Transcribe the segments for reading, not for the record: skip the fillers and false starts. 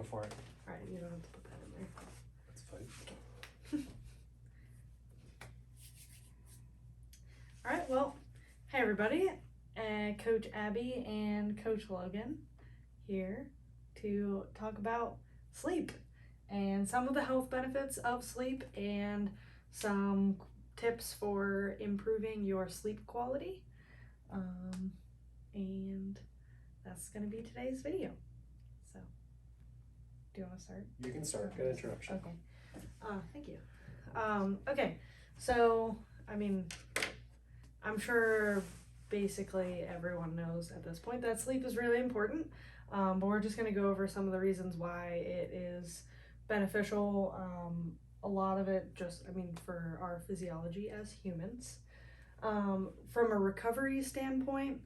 for it. Alright, you don't have to put that in there. That's fine. Alright, well, hey everybody, Coach Abby and Coach Logan here to talk about sleep and some of the health benefits of sleep and some tips for improving your sleep quality. And that's going to be today's video. So, do you want to start? You can start. Good introduction. Okay. Thank you. Okay, so, I mean, I'm sure basically everyone knows at this point that sleep is really important, but we're just going to go over some of the reasons why it is beneficial. A lot of it just, for our physiology as humans. From a recovery standpoint,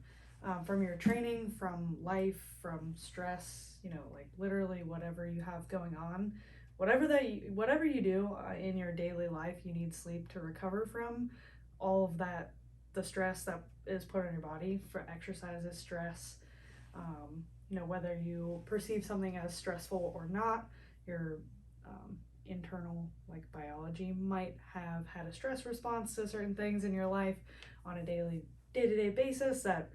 from your training, from life, from stress, like literally whatever you have going on, whatever you do in your daily life, you need sleep to recover from all of that, the stress that is put on your body. For exercise is stress. Whether you perceive something as stressful or not, your internal biology might have had a stress response to certain things in your life on a day-to-day basis that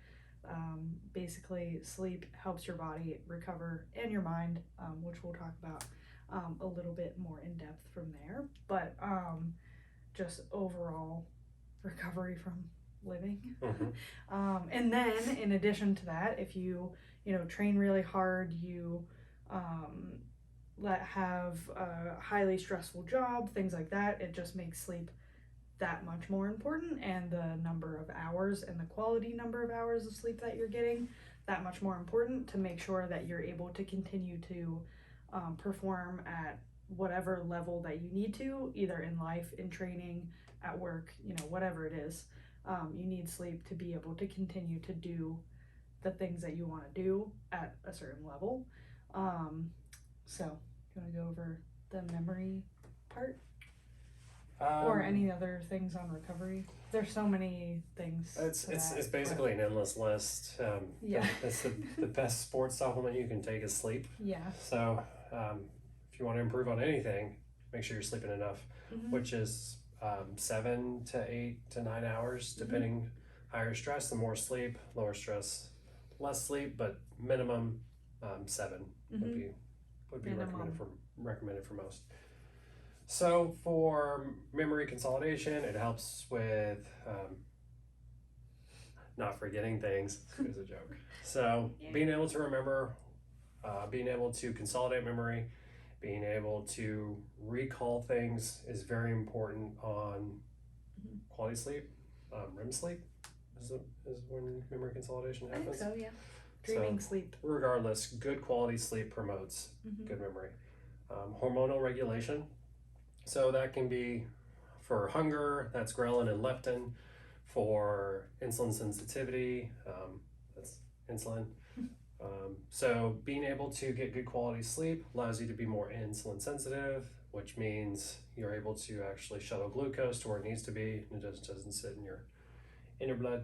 basically sleep helps your body recover and your mind, which we'll talk about a little bit more in depth from there. But just overall recovery from living. Mm-hmm. And then in addition to that, if you train really hard, you have a highly stressful job, things like that, it just makes sleep that much more important, and the number of hours and the quality number of hours of sleep that you're getting that much more important to make sure that you're able to continue to perform at whatever level that you need to, either in life, in training, at work, whatever it is. You need sleep to be able to continue to do the things that you want to do at a certain level. So, you want to go over the memory part? Or any other things on recovery? There's so many things. It's basically an endless list. Yeah. It's the best sports supplement you can take is sleep. Yeah. So if you want to improve on anything, make sure you're sleeping enough, which is 7 to 8 to 9 hours, depending. Higher stress, the more sleep. Lower stress, less sleep, but minimum 7 would be recommended for most. So for memory consolidation, it helps with not forgetting things. It's a joke. So being able to remember, being able to consolidate memory, being able to recall things is very important on quality sleep. REM sleep is when memory consolidation happens. I think so, yeah. Dreaming sleep. Regardless, good quality sleep promotes good memory. Hormonal regulation. So that can be for hunger, that's ghrelin and leptin. For insulin sensitivity, that's insulin. So being able to get good quality sleep allows you to be more insulin sensitive, which means you're able to actually shuttle glucose to where it needs to be, and it doesn't sit in your blood,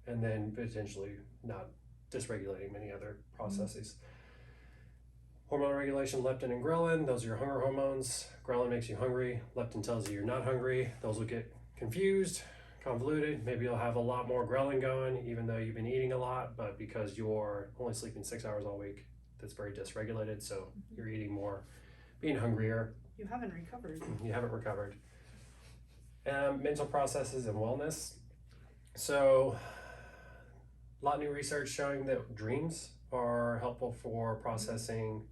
and then potentially not dysregulating many other processes. Hormone regulation, leptin and ghrelin, those are your hunger hormones. Ghrelin makes you hungry, leptin tells you you're not hungry. Those will get confused, convoluted. Maybe you'll have a lot more ghrelin going even though you've been eating a lot, but because you're only sleeping 6 hours all week, that's very dysregulated, so you're eating more, being hungrier. You haven't recovered. You haven't recovered. Mental processes and wellness. So a lot of new research showing that dreams are helpful for processing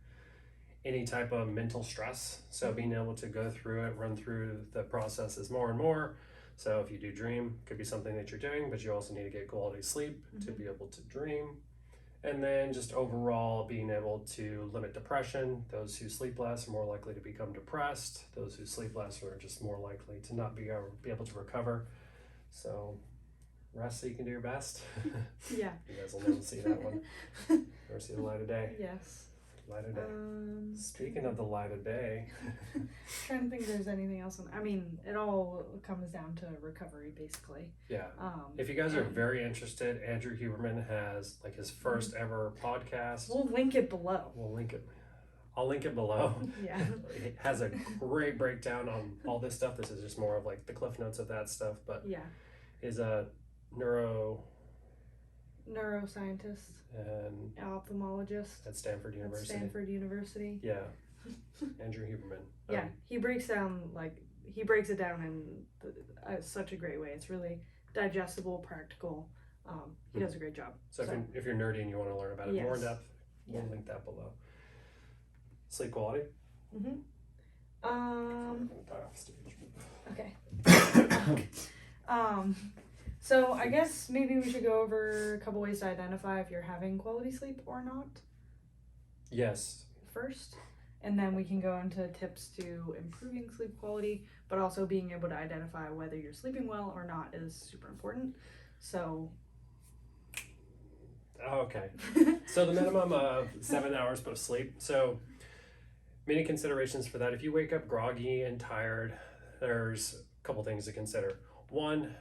any type of mental stress. So being able to go through it, run through the processes more and more. So if you do dream, it could be something that you're doing, but you also need to get quality sleep to be able to dream. And then just overall being able to limit depression. Those who sleep less are more likely to become depressed. Those who sleep less are just more likely to not be able to recover. So rest so you can do your best. Yeah. You guys will never see that one. Never see the light of day. Yes. Light of day. Speaking of the light of day. Trying to think if there's anything else. It all comes down to recovery, basically. Yeah. If you guys are very interested, Andrew Huberman has his first ever podcast. We'll link it below. We'll link it. I'll link it below. Yeah. It has a great breakdown on all this stuff. This is just more of like the cliff notes of that stuff, but Yeah. is a Neuroscientist, and ophthalmologist at Stanford at University. Stanford University. Yeah, Andrew Huberman. Yeah, he breaks it down in such a great way. It's really digestible, practical. He does a great job. So if you're nerdy and you want to learn about it more in depth, we'll link that below. Sleep quality. Okay. So I guess maybe we should go over a couple ways to identify if you're having quality sleep or not. Yes. First, and then we can go into tips to improving sleep quality, but also being able to identify whether you're sleeping well or not is super important. So. Okay. So the minimum of 7 hours post sleep. So many considerations for that. If you wake up groggy and tired, there's a couple things to consider. One,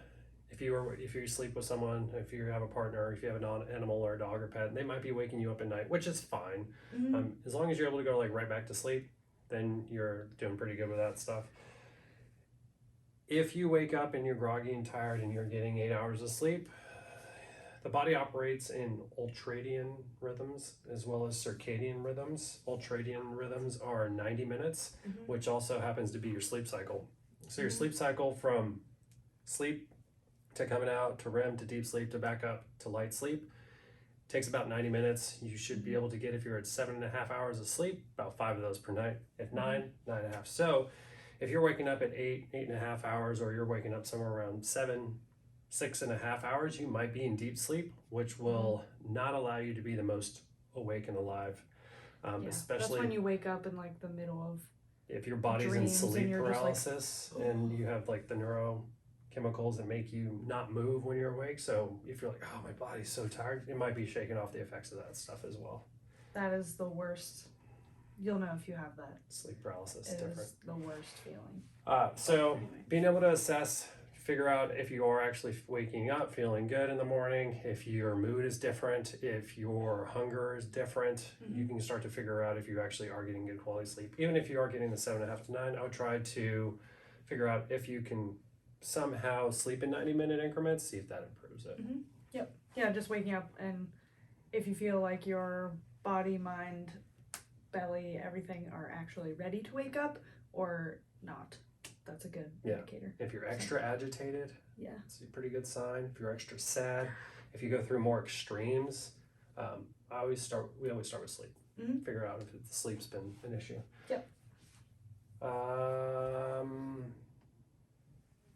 if you sleep with someone, if you have a partner, if you have an animal or a dog or pet, they might be waking you up at night, which is fine. As long as you're able to go like right back to sleep, then you're doing pretty good with that stuff. If you wake up and you're groggy and tired and you're getting 8 hours of sleep, the body operates in ultradian rhythms as well as circadian rhythms. Ultradian rhythms are 90 minutes, which also happens to be your sleep cycle. So your sleep cycle from sleep to coming out to REM to deep sleep to back up to light sleep takes about 90 minutes. You should be able to get, if you're at 7.5 hours of sleep, about 5 of those per night. If 9.5. So if you're waking up at 8.5 hours, or you're waking up somewhere around 6.5 hours, you might be in deep sleep, which will not allow you to be the most awake and alive. Especially that's when you wake up in like the middle of if your body's in sleep paralysis and you have like the neurochemicals that make you not move when you're awake. So if you're like, oh, my body's so tired, it might be shaking off the effects of that stuff as well. That is the worst. You'll know if you have that. Sleep paralysis is it different. Is the worst feeling. So being able to assess, figure out if you are actually waking up feeling good in the morning, if your mood is different, if your hunger is different, you can start to figure out if you actually are getting good quality sleep. Even if you are getting the 7.5 to 9, I would try to figure out if you can somehow sleep in 90-minute increments, see if that improves it. Yep. Yeah, just waking up, and if you feel like your body, mind, belly, everything are actually ready to wake up or not. That's a good indicator. If you're extra agitated, it's a pretty good sign. If you're extra sad, if you go through more extremes, we always start with sleep. Figure out if the sleep's been an issue. Yep.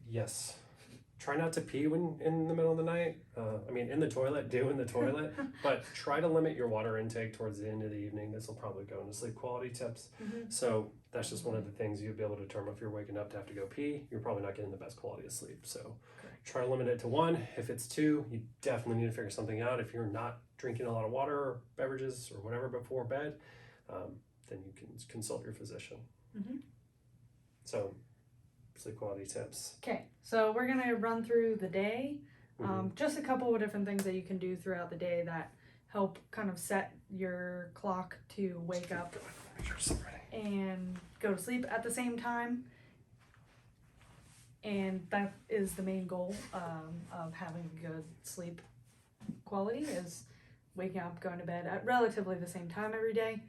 Yes. Try not to pee when in the middle of the night. In the toilet, but try to limit your water intake towards the end of the evening. This will probably go into sleep quality tips. So that's just one of the things you'll be able to determine. If you're waking up to have to go pee, you're probably not getting the best quality of sleep. So try to limit it to 1. If it's 2, you definitely need to figure something out. If you're not drinking a lot of water or beverages or whatever before bed, then you can consult your physician. So sleep quality tips. Okay, so we're gonna run through the day. Just a couple of different things that you can do throughout the day that help kind of set your clock to wake up and go to sleep at the same time. And that is the main goal of having good sleep quality, is waking up, going to bed at relatively the same time every day.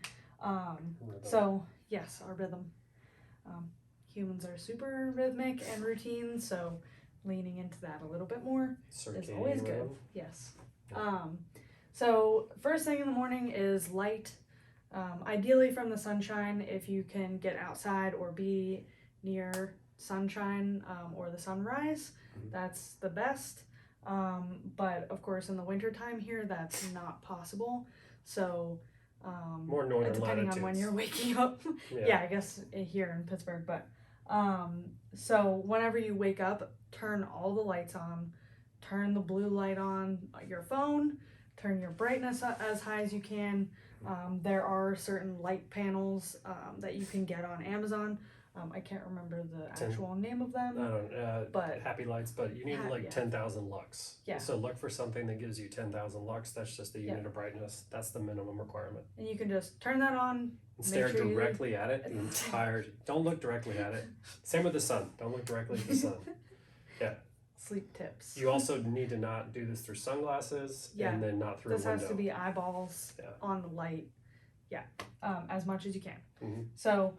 So yes, our rhythm. Humans are super rhythmic and routine, so leaning into that a little bit more is always good. Yes. So first thing in the morning is light. Ideally from the sunshine, if you can get outside or be near sunshine or the sunrise, that's the best. But of course in the wintertime here, that's not possible. So more northern depending latitudes. on when you're waking up. I guess here in Pittsburgh, but so whenever you wake up, turn all the lights on, turn the blue light on your phone, turn your brightness up as high as you can. There are certain light panels that you can get on Amazon. I can't remember the 10 actual name of them. I don't but happy lights, but you need like yeah. 10,000 lux. Yeah. So look for something that gives you 10,000 lux. That's just the unit of brightness. That's the minimum requirement. And you can just turn that on. And stare directly at it the entire. Don't look directly at it. Same with the sun. Don't look directly at the sun. Yeah. Sleep tips. You also need to not do this through sunglasses and then not through this a window. has to be eyeballs on the light. Yeah. As much as you can. Mm-hmm. So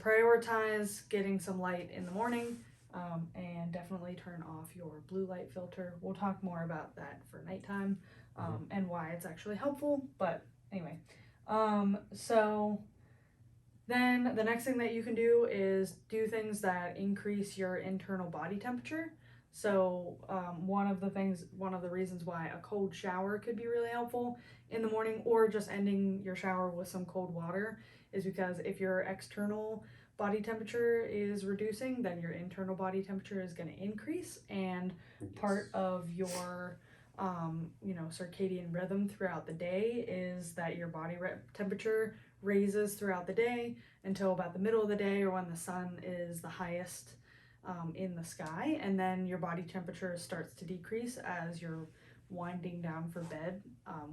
prioritize getting some light in the morning, and definitely turn off your blue light filter. We'll talk more about that for nighttime, and why it's actually helpful. But anyway, so then the next thing that you can do is do things that increase your internal body temperature. So one of the reasons why a cold shower could be really helpful in the morning, or just ending your shower with some cold water, is because if your external body temperature is reducing, then your internal body temperature is going to increase, and part of your circadian rhythm throughout the day is that your body temperature raises throughout the day until about the middle of the day, or when the sun is the highest in the sky, and then your body temperature starts to decrease as you're winding down for bed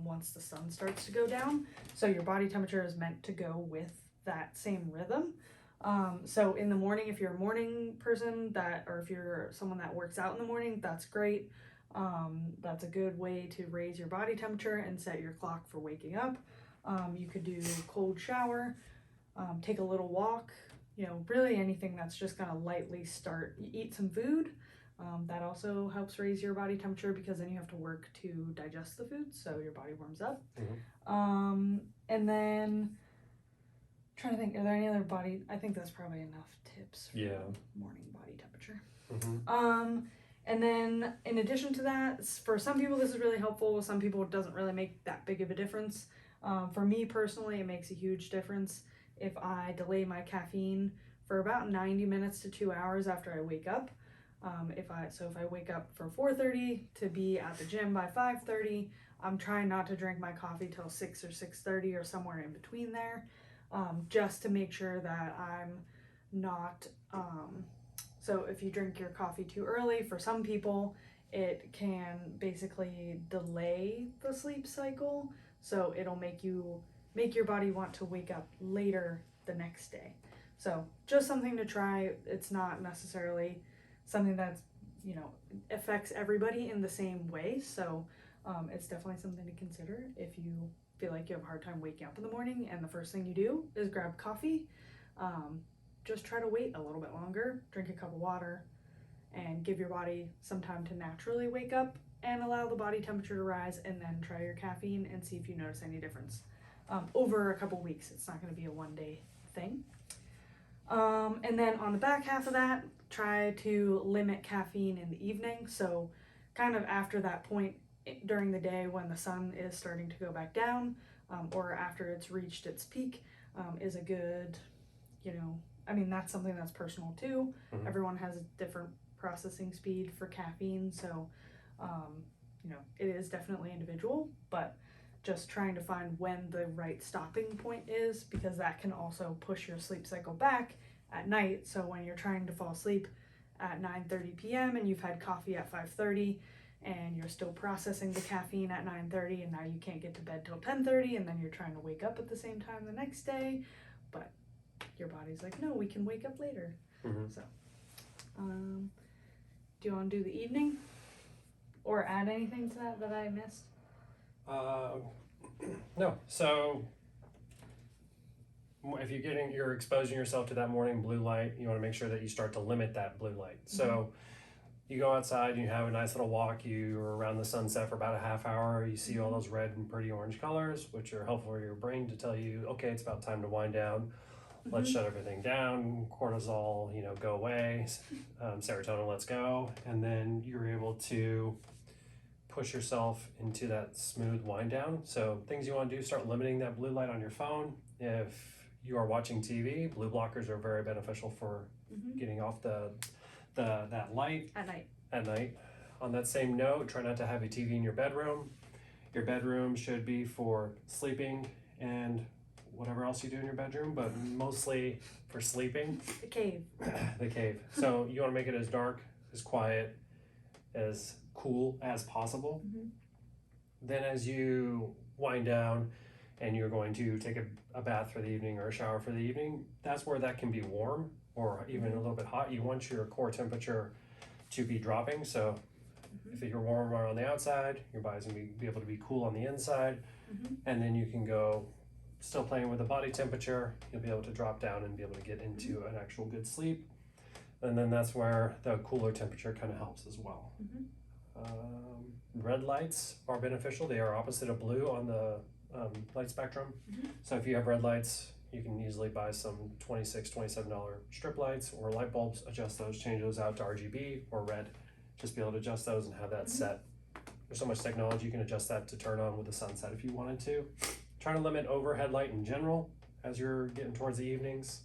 once the sun starts to go down. So your body temperature is meant to go with that same rhythm. So in the morning, if you're a morning person or if you're someone that works out in the morning, that's great. That's a good way to raise your body temperature and set your clock for waking up. You could do cold shower, take a little walk, really anything that's just gonna lightly eat some food. That also helps raise your body temperature, because then you have to work to digest the food, so your body warms up. Mm-hmm. And then trying to think, are there any other I think that's probably enough tips for morning body temperature. Mm-hmm. And then in addition to that, for some people this is really helpful, some people it doesn't really make that big of a difference. For me personally, it makes a huge difference if I delay my caffeine for about 90 minutes to 2 hours after I wake up. If I wake up for 4:30 to be at the gym by 5:30, I'm trying not to drink my coffee till 6 or 6:30 or somewhere in between there, just to make sure that I'm not. So if you drink your coffee too early, for some people, it can basically delay the sleep cycle. So it'll make your body want to wake up later the next day. So just something to try. It's not necessarily something that's affects everybody in the same way. So it's definitely something to consider if you feel like you have a hard time waking up in the morning and the first thing you do is grab coffee. Just try to wait a little bit longer, drink a cup of water, and give your body some time to naturally wake up, and allow the body temperature to rise, and then try your caffeine and see if you notice any difference. Over a couple weeks, it's not going to be a one-day thing. And then on the back half of that, try to limit caffeine in the evening. So kind of after that point during the day when the sun is starting to go back down, or after it's reached its peak, is a good, that's something that's personal too. Mm-hmm. Everyone has a different processing speed for caffeine, so it is definitely individual, but just trying to find when the right stopping point is, because that can also push your sleep cycle back at night. So when you're trying to fall asleep at 9:30 p.m. and you've had coffee at 5:30 and you're still processing the caffeine at 9:30, and now you can't get to bed till 10:30, and then you're trying to wake up at the same time the next day, but your body's like, no, we can wake up later. Mm-hmm. So do you want to do the evening or add anything to that I missed? No. So if you're exposing yourself to that morning blue light, you want to make sure that you start to limit that blue light. Mm-hmm. So you go outside, you have a nice little walk, you're around the sunset for about a half hour, you see all those red and pretty orange colors, which are helpful for your brain to tell you, okay, it's about time to wind down. Mm-hmm. Let's shut everything down, cortisol, go away, serotonin, let's go. And then you're able to push yourself into that smooth wind down. So things you want to do, start limiting that blue light on your phone. If you are watching TV, blue blockers are very beneficial for getting off that light at night. On that same note, try not to have a TV in your bedroom. Your bedroom should be for sleeping and whatever else you do in your bedroom, but mostly for sleeping. The cave. The cave. So you want to make it as dark, as quiet, as cool as possible. Then as you wind down and you're going to take a bath for the evening or a shower for the evening, that's where that can be warm or even a little bit hot. You want your core temperature to be dropping. So if you're warmer on the outside, your body's gonna be able to be cool on the inside. And then you can go still playing with the body temperature. You'll be able to drop down and be able to get into an actual good sleep. And then that's where the cooler temperature kind of helps as well. Red lights are beneficial. They are opposite of blue on the light spectrum. So if you have red lights, you can easily buy some $26, $27 strip lights or light bulbs, adjust those, change those out to RGB or red. Just be able to adjust those and have that set. There's so much technology, you can adjust that to turn on with the sunset if you wanted to. Trying to limit overhead light in general as you're getting towards the evenings.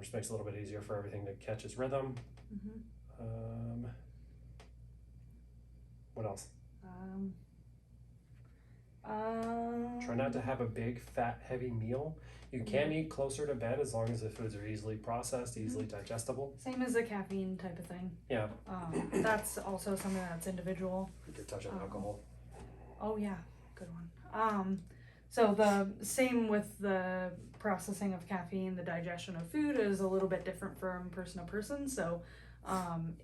Just makes it a little bit easier for everything to catch its rhythm. What else? Try not to have a big, fat, heavy meal. You can eat closer to bed as long as the foods are easily processed, easily digestible. Same as the caffeine type of thing. Yeah. That's also something that's individual. You could touch on alcohol. Oh yeah, good one. So the same with the processing of caffeine, the digestion of food is a little bit different from person to person. So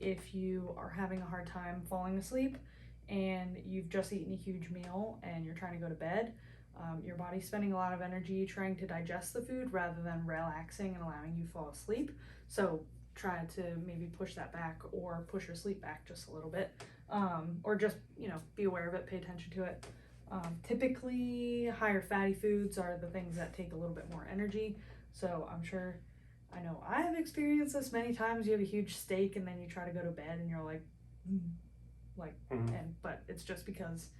if you are having a hard time falling asleep and you've just eaten a huge meal and you're trying to go to bed, your body's spending a lot of energy trying to digest the food rather than relaxing and allowing you to fall asleep. So try to maybe push that back or push your sleep back just a little bit, or just, be aware of it, pay attention to it. Typically higher fatty foods are the things that take a little bit more energy. So I know I've experienced this many times. You have a huge steak and then you try to go to bed and you're like, but it's just because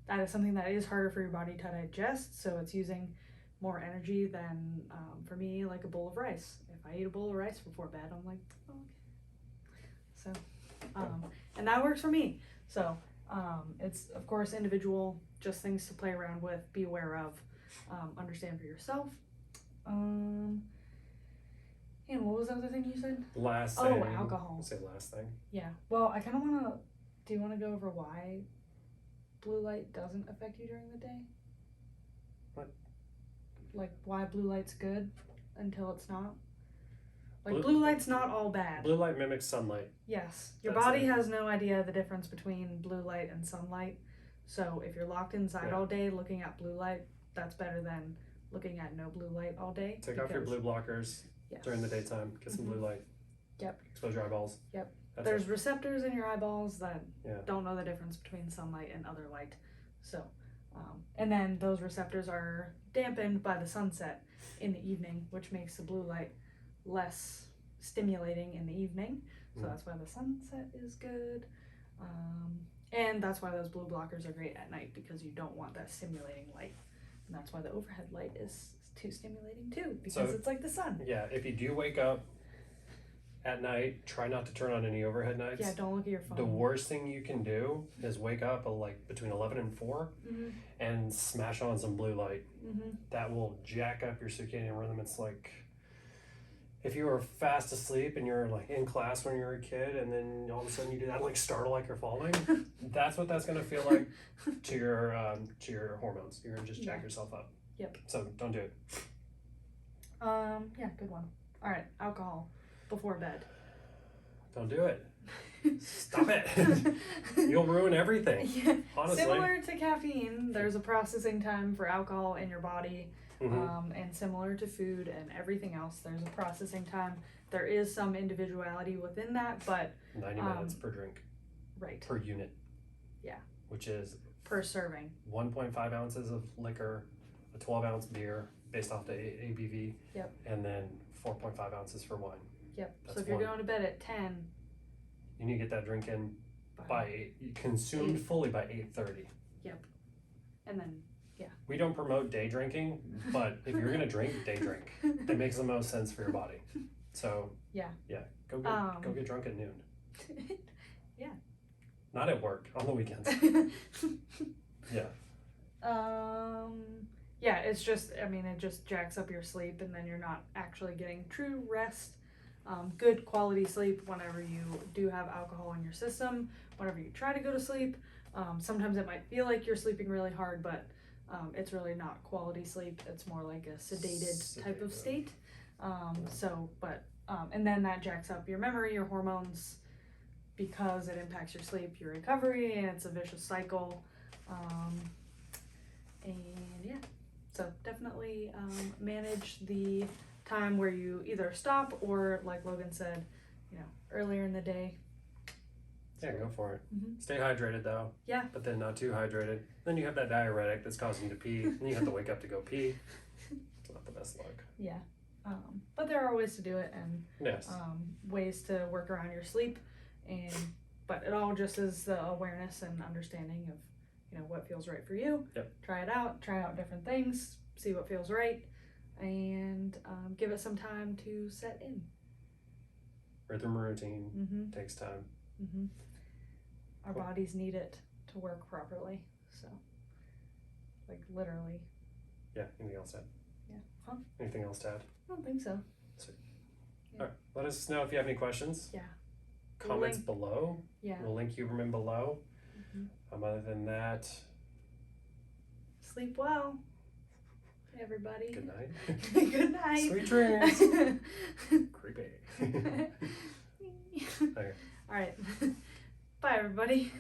that is something that is harder for your body to digest. So it's using more energy than, for me, like a bowl of rice. If I eat a bowl of rice before bed, I'm like, oh, okay. So, and that works for me. So, it's of course individual, just things to play around with, be aware of, understand for yourself. And what was the other thing you said? Last thing. Oh, alcohol. Say last thing. Yeah. Well, I kind of want to. Do you want to go over why blue light doesn't affect you during the day? What? Like why blue light's good until it's not? Like blue light's not all bad. Blue light mimics sunlight. Yes. Your body has no idea the difference between blue light and sunlight. So if you're locked inside all day looking at blue light, that's better than looking at no blue light all day. Take off your blue blockers during the daytime. Get some blue light. Yep. Expose your eyeballs. Yep. There's receptors in your eyeballs that don't know the difference between sunlight and other light. So, and then those receptors are dampened by the sunset in the evening, which makes the blue light less stimulating in the evening. So that's why the sunset is good. And that's why those blue blockers are great at night, because you don't want that stimulating light. And that's why the overhead light is too stimulating too, because it's like the sun. Yeah, if you do wake up at night, try not to turn on any overhead lights. Yeah, don't look at your phone. The worst thing you can do is wake up like between 11 and 4 and smash on some blue light. That will jack up your circadian rhythm. It's like if you were fast asleep and you're like in class when you were a kid and then all of a sudden you do that, like startle like you're falling. That's what that's going to feel like to your hormones. You're going to just jack yourself up. Yep. So don't do it. Yeah, good one. All right, alcohol before bed. Don't do it. Stop it. You'll ruin everything. Yeah. Honestly. Similar to caffeine, there's a processing time for alcohol in your body. And similar to food and everything else, there's a processing time. There is some individuality within that, but 90 minutes per drink. Right. Per unit. Yeah. Which is per serving. 1.5 ounces of liquor, a 12-ounce beer based off the ABV. Yep. And then 4.5 ounces for wine. Yep. That's so if you're going to bed at 10, you need to get that drink in by consumed fully by 8:30. Yep. And then we don't promote day drinking, but if you're gonna drink, day drink. It makes the most sense for your body. So go get drunk at noon. Yeah. Not at work, on the weekends. Yeah. Yeah, it's just, I mean, it just jacks up your sleep, and then you're not actually getting true rest, good quality sleep whenever you do have alcohol in your system, whenever you try to go to sleep. Sometimes it might feel like you're sleeping really hard, but it's really not quality sleep. It's more like a sedated type of state. And then that jacks up your memory, your hormones, because it impacts your sleep, your recovery, and it's a vicious cycle. And yeah, so definitely manage the time where you either stop or, like Logan said, earlier in the day. Yeah, go for it. Mm-hmm. Stay hydrated though. Yeah. But then not too hydrated. Then you have that diuretic that's causing you to pee, and you have to wake up to go pee. It's not the best luck. Yeah. But there are ways to do it, and yes. Ways to work around your sleep, but it all just is the awareness and understanding of what feels right for you. Yep. Try out different things, see what feels right, and give it some time to set in. Rhythm routine takes time. Our bodies need it to work properly, so like literally. Yeah. Anything else to add? Yeah. Huh? Anything else to add? I don't think so. Sweet. Yeah. All right. Let us know if you have any questions. Yeah. Comments below. Yeah. We'll link Huberman below. Other than that, sleep well, everybody. Good night. Good night. Sweet dreams. Creepy. Okay. All right. Bye, everybody.